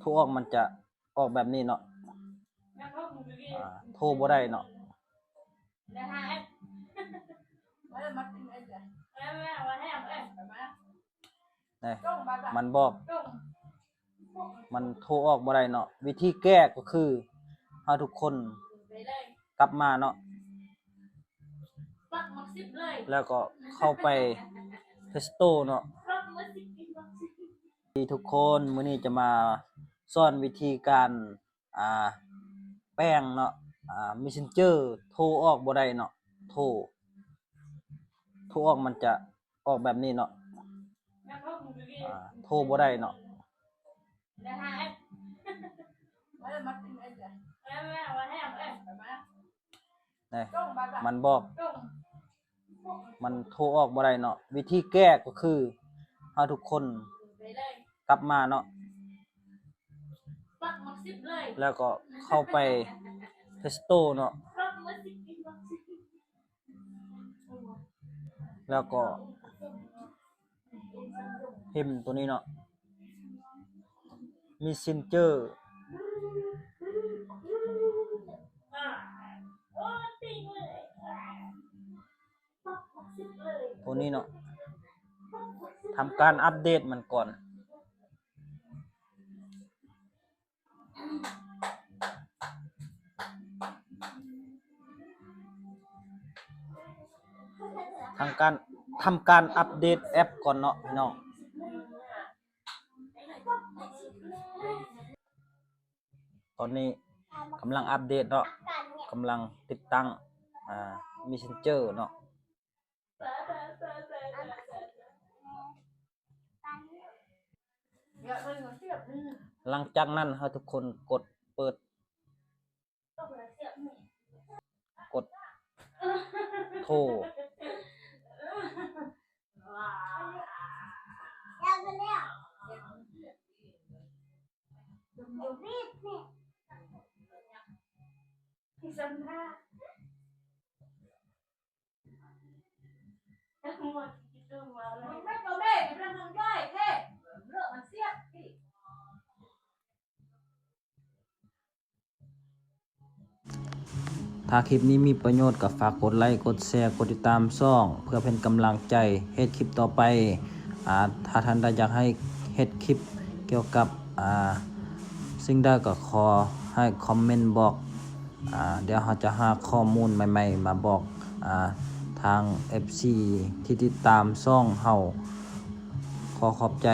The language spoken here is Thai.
โทรออกมันจะออกแบบนี้เนาะโทรบ่ได้เนาะนี่มันบอกมันโทรออกบ่ได้เนาะวิธีแก้ก็คือเฮาทุกคนกลับมาเนาะแล้วก็เข้าไป Play Store เนาะทุกคนมื้อนี้จะมาสอนวิธีการแป้งเนาะMessenger โทรออกบ่ได้เนาะโทรออกมันจะออกแบบนี้เนาะโทรบ่ได้เนาะนี่มันบอกมันโทรออกบ่ได้เนาะวิธีแก้ก็คือเฮาทุกคนกลับมาเนาะแล้วก็เข้าไป Play Store เนาะแล้วก็พิมพ์ตัวนี้เนาะ Messenger ตัวนี้เนาะทำการอัปเดตมันก่อนทำการอัปเดตแอปก่อนเนาะพี่น้องตอนนี้กำลังอัปเดตเนาะกำลังติดตั้งMessenger เนาะหลังจากนั้นให้ทุกคนกดเปิดกดโทรถ้าคลิปนี้มีประโยชน์ก็ฝากกดไลค์กดแชร์กดติดตามช่องเพื่อเป็นกำลังใจเฮ็ดคลิปต่อไปถ้าท่านใดอยากให้เฮ็ดคลิปเกี่ยวกับสิ่งใดก็ขอให้คอมเมนต์บอกเดี๋ยวเราจะหาข้อมูลใหม่ๆมาบอกทาง FC ที่ติดตามช่องเฮาขอขอบใจ